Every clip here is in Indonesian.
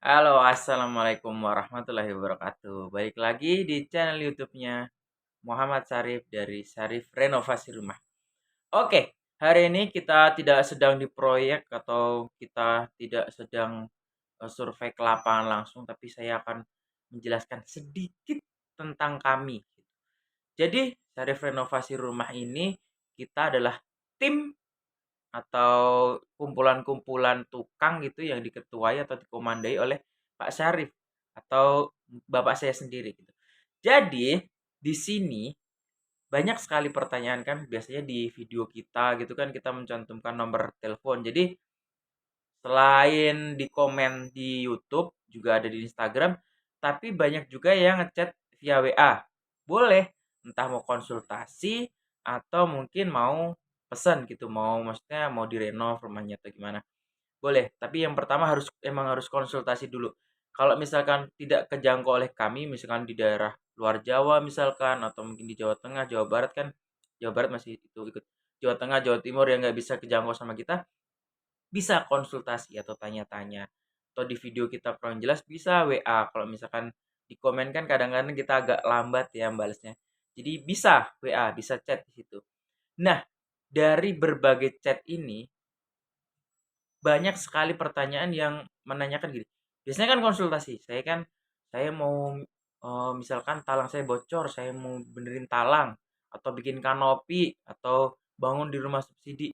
Halo, assalamualaikum warahmatullahi wabarakatuh. Balik lagi di channel YouTube-nya Muhammad Sarif dari Sarif Renovasi Rumah. Oke, hari ini kita tidak sedang di proyek atau kita tidak sedang survei ke lapangan langsung, tapi saya akan menjelaskan sedikit tentang kami. Jadi, Sarif Renovasi Rumah ini kita adalah tim atau kumpulan-kumpulan tukang gitu yang diketuai atau dikomandai oleh Pak Syarif atau bapak saya sendiri gitu. Jadi di sini banyak sekali pertanyaan kan biasanya di video kita gitu kan kita mencantumkan nomor telepon. Jadi selain di komen di YouTube juga ada di Instagram, tapi banyak juga yang ngechat via WA. Boleh, entah mau konsultasi atau mungkin mau pesan gitu, mau maksudnya mau direnov rumahnya atau gimana. Boleh, tapi yang pertama emang harus konsultasi dulu. Kalau misalkan tidak kejangkau oleh kami, misalkan di daerah luar Jawa misalkan, atau mungkin di Jawa Tengah, Jawa Barat kan, Jawa Barat masih itu ikut. Jawa Tengah, Jawa Timur yang nggak bisa kejangkau sama kita, bisa konsultasi atau tanya-tanya. Atau di video kita kurang jelas, bisa WA. Kalau misalkan di komen kan kadang-kadang kita agak lambat ya balasnya. Jadi bisa WA, bisa chat di situ. Nah, dari berbagai chat ini, banyak sekali pertanyaan yang menanyakan gini. Biasanya kan konsultasi, saya mau misalkan talang saya bocor, saya mau benerin talang atau bikin kanopi atau bangun di rumah subsidi.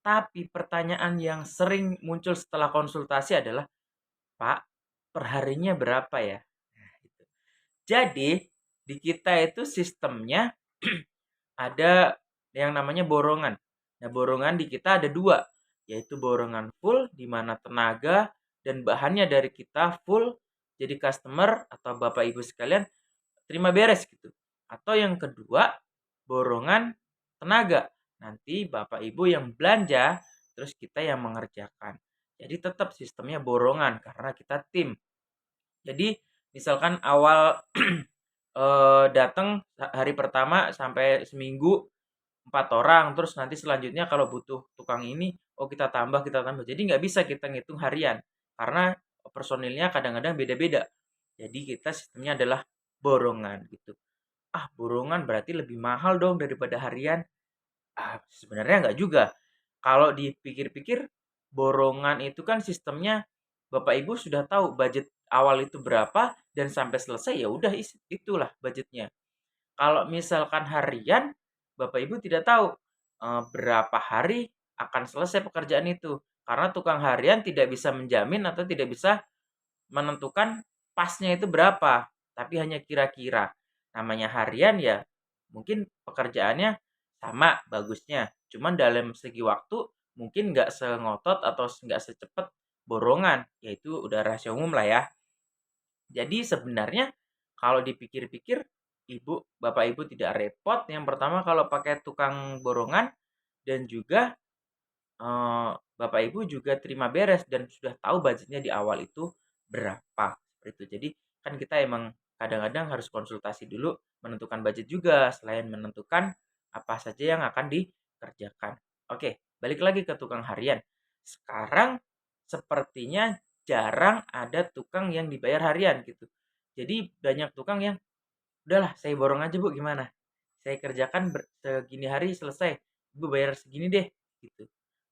Tapi pertanyaan yang sering muncul setelah konsultasi adalah, "Pak, perharinya berapa ya?" Nah, gitu. Jadi, di kita itu sistemnya ada yang namanya borongan. Nah, borongan di kita ada dua, yaitu borongan full, di mana tenaga dan bahannya dari kita full, jadi customer atau Bapak Ibu sekalian terima beres gitu. Atau yang kedua, borongan tenaga. Nanti Bapak Ibu yang belanja, terus kita yang mengerjakan. Jadi tetap sistemnya borongan karena kita tim. Jadi misalkan awal datang hari pertama sampai seminggu 4 orang, terus nanti selanjutnya kalau butuh tukang ini, oh kita tambah, kita tambah. Jadi nggak bisa kita ngitung harian, karena personilnya kadang-kadang beda-beda. Jadi kita sistemnya adalah borongan gitu. Ah, borongan berarti lebih mahal dong daripada harian. Ah, sebenarnya nggak juga. Kalau dipikir-pikir, borongan itu kan sistemnya Bapak Ibu sudah tahu budget awal itu berapa dan sampai selesai ya udah itulah budgetnya. Kalau misalkan harian, Bapak Ibu tidak tahu berapa hari akan selesai pekerjaan itu. Karena tukang harian tidak bisa menjamin atau tidak bisa menentukan pasnya itu berapa, tapi hanya kira-kira. Namanya harian ya, mungkin pekerjaannya sama bagusnya, cuman dalam segi waktu mungkin nggak sengotot atau nggak secepat borongan, yaitu udah rahasia umum lah ya. Jadi sebenarnya kalau dipikir-pikir, Bapak Ibu tidak repot. Yang pertama kalau pakai tukang borongan dan juga Bapak Ibu juga terima beres dan sudah tahu budgetnya di awal itu berapa, seperti itu. Jadi kan kita emang kadang-kadang harus konsultasi dulu menentukan budget juga, selain menentukan apa saja yang akan dikerjakan. Oke, balik lagi ke tukang harian. Sekarang sepertinya jarang ada tukang yang dibayar harian gitu. Jadi banyak tukang yang, "Udahlah saya borong aja Bu, gimana? Saya kerjakan segini hari selesai, Ibu bayar segini deh." Gitu.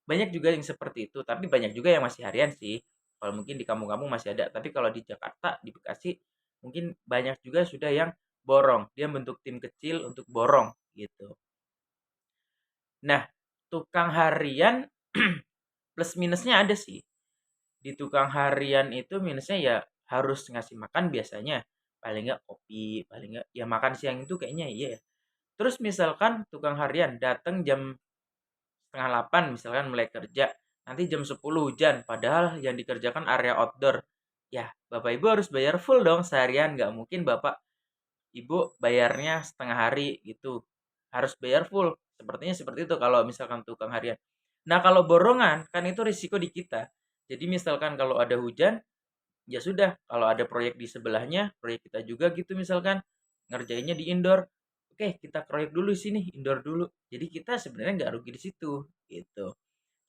Banyak juga yang seperti itu, tapi banyak juga yang masih harian sih. Kalau mungkin di kampung-kampung masih ada, tapi kalau di Jakarta, di Bekasi, mungkin banyak juga sudah yang borong. Dia bentuk tim kecil untuk borong gitu. Nah, tukang harian plus minusnya ada sih. Di tukang harian itu minusnya ya harus ngasih makan biasanya. Paling nggak kopi, paling nggak ya makan siang itu kayaknya iya ya. Terus misalkan tukang harian datang jam setengah 8 misalkan mulai kerja, nanti jam 10 hujan, padahal yang dikerjakan area outdoor. Ya, Bapak Ibu harus bayar full dong seharian, nggak mungkin Bapak Ibu bayarnya setengah hari gitu. Harus bayar full. Sepertinya seperti itu kalau misalkan tukang harian. Nah, kalau borongan kan itu risiko di kita. Jadi misalkan kalau ada hujan, ya sudah, kalau ada proyek di sebelahnya, proyek kita juga gitu misalkan, ngerjainnya di indoor. Oke, kita proyek dulu sini, indoor dulu. Jadi kita sebenarnya nggak rugi di situ, gitu.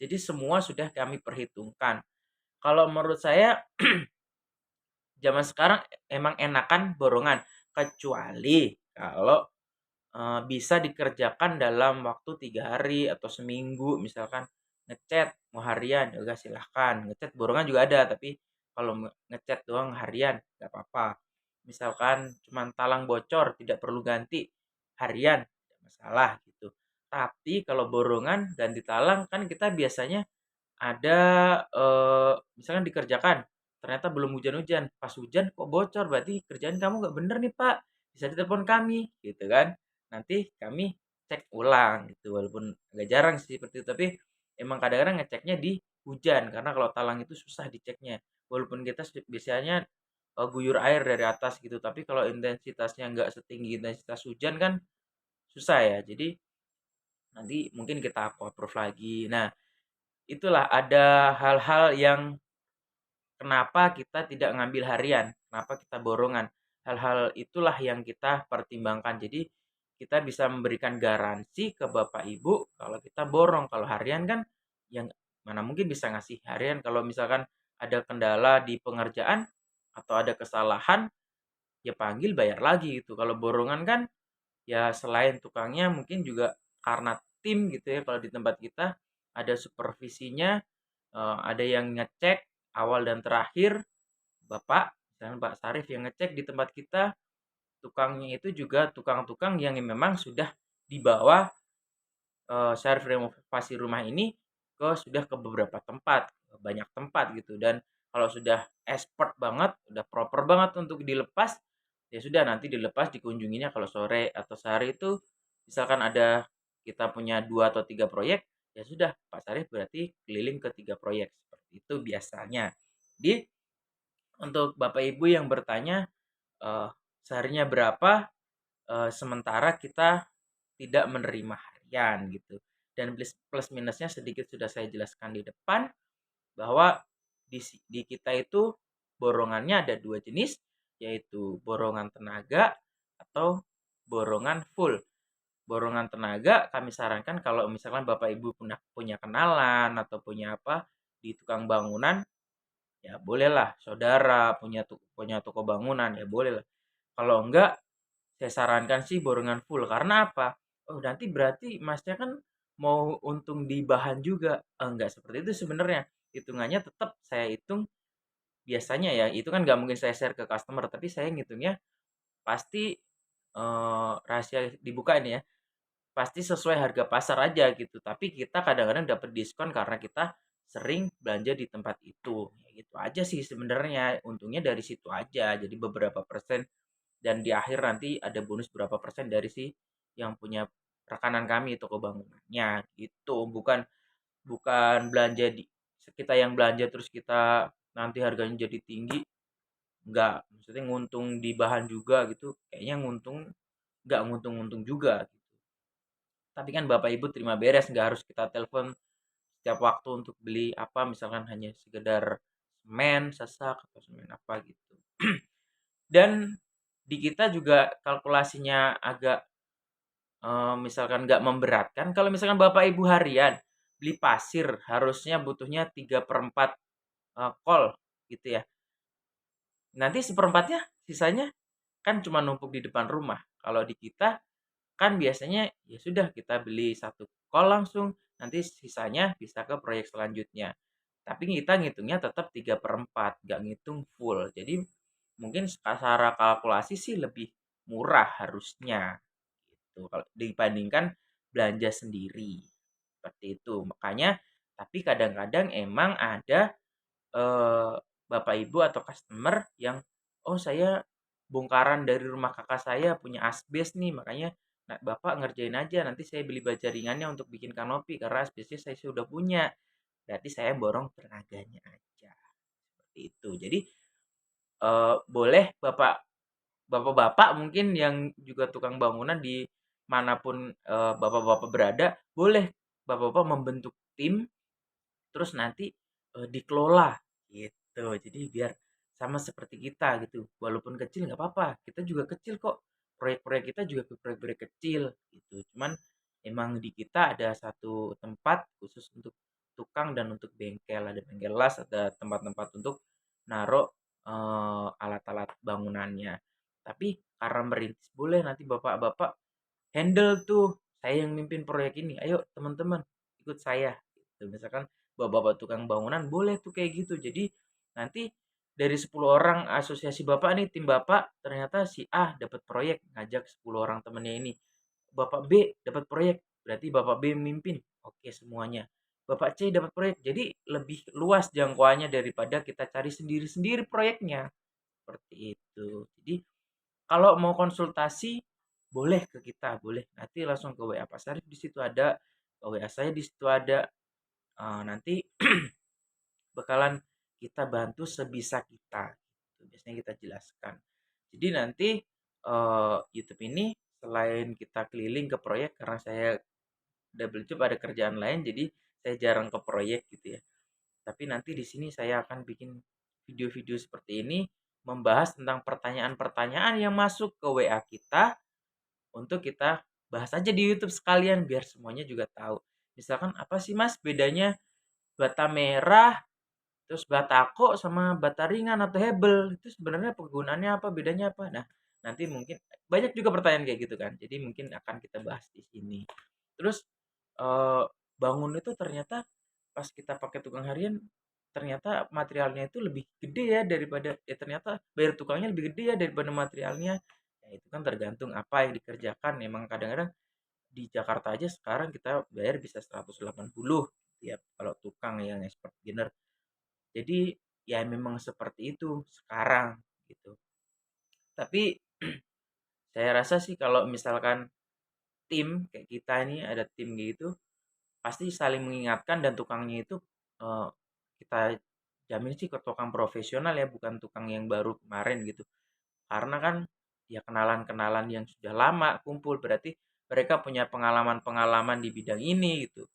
Jadi semua sudah kami perhitungkan. Kalau menurut saya Zaman sekarang emang enakan borongan, kecuali kalau bisa dikerjakan dalam waktu 3 hari atau seminggu, misalkan ngecat mau harian, ya udah silahkan. Ngecat borongan juga ada, tapi kalau ngecat doang harian nggak apa-apa. Misalkan cuman talang bocor tidak perlu ganti harian, tidak masalah gitu. Tapi kalau borongan ganti talang kan kita biasanya ada, misalkan dikerjakan, ternyata belum hujan-hujan, pas hujan kok bocor, berarti kerjaan kamu nggak bener nih Pak, bisa ditelepon kami, gitu kan. Nanti kami cek ulang gitu, walaupun agak jarang sih seperti itu, tapi emang kadang-kadang ngeceknya di hujan, karena kalau talang itu susah diceknya. Walaupun kita biasanya, guyur air dari atas gitu, tapi kalau intensitasnya nggak setinggi intensitas hujan kan susah ya. Jadi nanti mungkin kita aku approve lagi. Nah, itulah ada hal-hal yang kenapa kita tidak ngambil harian, kenapa kita borongan. Hal-hal itulah yang kita pertimbangkan. Jadi kita bisa memberikan garansi ke Bapak Ibu kalau kita borong. Kalau harian kan yang mana mungkin bisa ngasih harian kalau misalkan ada kendala di pengerjaan atau ada kesalahan ya panggil bayar lagi gitu. Kalau borongan kan ya selain tukangnya mungkin juga karena tim gitu ya kalau di tempat kita ada supervisinya, ada yang ngecek awal dan terakhir, Bapak, misalnya Pak Sarif yang ngecek di tempat kita, tukangnya itu juga tukang-tukang yang memang sudah dibawa, Sarif renovasi rumah ini sudah ke beberapa tempat, banyak tempat gitu dan kalau sudah expert banget, udah proper banget untuk dilepas, ya sudah nanti dilepas dikunjunginya kalau sore atau sehari itu misalkan ada kita punya 2 atau 3 proyek, ya sudah Pak Sarif berarti keliling ke 3 proyek, seperti itu biasanya. Jadi untuk Bapak Ibu yang bertanya, eee, seharinya berapa, sementara kita tidak menerima harian gitu. Dan plus plus minusnya sedikit sudah saya jelaskan di depan, bahwa di kita itu borongannya ada 2 jenis, yaitu borongan tenaga atau borongan full. Borongan tenaga kami sarankan kalau misalkan Bapak Ibu punya punya kenalan atau punya apa, di tukang bangunan, ya bolehlah saudara punya toko bangunan, ya bolehlah. Kalau enggak, saya sarankan sih borongan full, karena apa? Oh, nanti berarti Masnya kan mau untung di bahan juga. Enggak seperti itu sebenarnya. Hitungannya tetap saya hitung biasanya ya, itu kan nggak mungkin saya share ke customer, tapi saya ngitungnya pasti, rahasia dibuka ini ya, pasti sesuai harga pasar aja gitu. Tapi kita kadang-kadang dapat diskon karena kita sering belanja di tempat itu. Ya gitu aja sih sebenarnya, untungnya dari situ aja. Jadi beberapa persen dan di akhir nanti ada bonus berapa persen dari si yang punya rekanan kami toko bangunannya gitu. Bukan bukan belanja di kita yang belanja terus kita nanti harganya jadi tinggi, enggak. Maksudnya nguntung di bahan juga gitu, kayaknya enggak nguntung-nguntung juga gitu. Tapi kan Bapak Ibu terima beres, nggak harus kita telepon setiap waktu untuk beli apa, misalkan hanya sekedar semen, sesak, atau semen apa gitu. Dan di kita juga kalkulasinya agak, misalkan nggak memberatkan, kalau misalkan Bapak Ibu harian, beli pasir harusnya butuhnya 3/4, kol gitu ya. Nanti seperempatnya sisanya kan cuma numpuk di depan rumah. Kalau di kita kan biasanya ya sudah kita beli satu kol langsung, nanti sisanya bisa ke proyek selanjutnya. Tapi kita ngitungnya tetap 3/4, nggak ngitung full. Jadi mungkin secara kalkulasi sih lebih murah harusnya gitu kalau dibandingkan belanja sendiri. Seperti itu. Makanya tapi kadang-kadang emang ada eee, bapak ibu atau customer yang, "Oh saya bongkaran dari rumah kakak saya punya asbes nih, makanya bapak ngerjain aja, nanti saya beli baja ringannya untuk bikin kanopi karena asbesnya saya sudah punya." Berarti saya borong tenaganya aja, seperti itu. Jadi, boleh bapak-bapak mungkin yang juga tukang bangunan di manapun, bapak-bapak berada, boleh bapak-bapak membentuk tim. Terus nanti, dikelola gitu. Jadi biar sama seperti kita gitu, walaupun kecil nggak apa-apa, kita juga kecil kok, proyek-proyek kita juga proyek-proyek kecil gitu. Cuman emang di kita ada satu tempat khusus untuk tukang dan untuk bengkel, ada bengkel las, ada tempat-tempat untuk naruh, alat bangunannya. Tapi karena merintis boleh nanti bapak-bapak handle tuh, saya yang mimpin proyek ini, ayo teman-teman ikut saya. Gitu. Misalkan bapak-bapak tukang bangunan boleh tuh kayak gitu. Jadi nanti dari 10 orang asosiasi bapak nih, tim bapak, ternyata si A dapat proyek, ngajak 10 orang temennya ini. Bapak B dapat proyek, berarti Bapak B memimpin. Oke semuanya. Bapak C dapat proyek. Jadi lebih luas jangkauannya daripada kita cari sendiri-sendiri proyeknya. Seperti itu. Jadi kalau mau konsultasi boleh ke kita, boleh. Nanti langsung ke WA Pak Sarif di situ ada, ke WA saya di situ ada. Nanti bakalan kita bantu sebisa kita. Gitu. Biasanya kita jelaskan. Jadi nanti YouTube ini selain kita keliling ke proyek karena saya double job ada kerjaan lain jadi saya jarang ke proyek gitu ya. Tapi nanti di sini saya akan bikin video-video seperti ini membahas tentang pertanyaan-pertanyaan yang masuk ke WA kita untuk kita bahas aja di YouTube sekalian biar semuanya juga tahu. Misalkan apa sih Mas bedanya bata merah terus batako sama bata ringan atau hebel itu sebenarnya penggunaannya apa bedanya apa? Nah, nanti mungkin banyak juga pertanyaan kayak gitu kan. Jadi mungkin akan kita bahas di sini. Terus eh, bangun itu ternyata pas kita pakai tukang harian ternyata materialnya itu lebih gede ya daripada ternyata bayar tukangnya lebih gede ya daripada materialnya. Ya itu kan tergantung apa yang dikerjakan. Memang kadang-kadang di Jakarta aja sekarang kita bayar bisa 180 ya kalau tukang yang expert beginner. Jadi ya memang seperti itu sekarang gitu. Tapi saya rasa sih kalau misalkan tim kayak kita ini ada tim gitu pasti saling mengingatkan dan tukangnya itu eh, kita jamin sih ke tukang profesional ya bukan tukang yang baru kemarin gitu. Karena kan ya kenalan-kenalan yang sudah lama kumpul berarti mereka punya pengalaman-pengalaman di bidang ini gitu.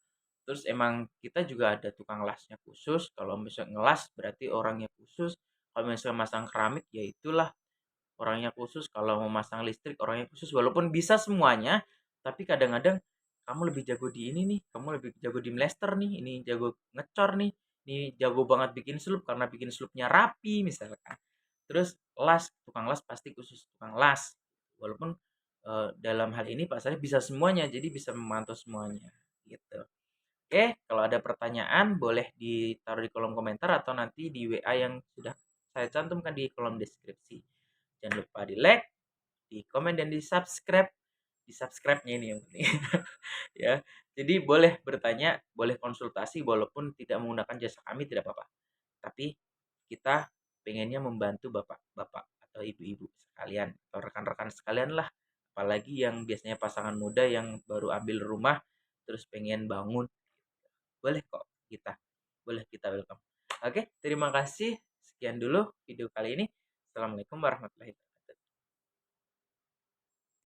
Terus emang kita juga ada tukang lasnya khusus. Kalau misalnya ngelas berarti orangnya khusus. Kalau misalnya masang keramik ya itulah orangnya khusus. Kalau mau masang listrik orangnya khusus. Walaupun bisa semuanya, tapi kadang-kadang kamu lebih jago di ini nih, kamu lebih jago di mlester nih, ini jago ngecor nih, ini jago banget bikin slup karena bikin slupnya rapi misalkan. Terus las, tukang las pasti khusus tukang las. Walaupun dalam hal ini Pak Sarif bisa semuanya, jadi bisa memantau semuanya gitu. Oke, kalau ada pertanyaan boleh ditaruh di kolom komentar atau nanti di WA yang sudah saya cantumkan di kolom deskripsi. Jangan lupa di like, di komen, dan di subscribe. Di subscribe-nya ini yang penting. Ya, jadi boleh bertanya, boleh konsultasi, walaupun tidak menggunakan jasa kami tidak apa-apa. Tapi kita pengennya membantu bapak-bapak atau ibu-ibu sekalian atau rekan-rekan sekalian lah. Apalagi yang biasanya pasangan muda yang baru ambil rumah terus pengen bangun boleh kok kita. Boleh kita welcome. Oke, terima kasih. Sekian dulu video kali ini. Assalamualaikum warahmatullahi wabarakatuh.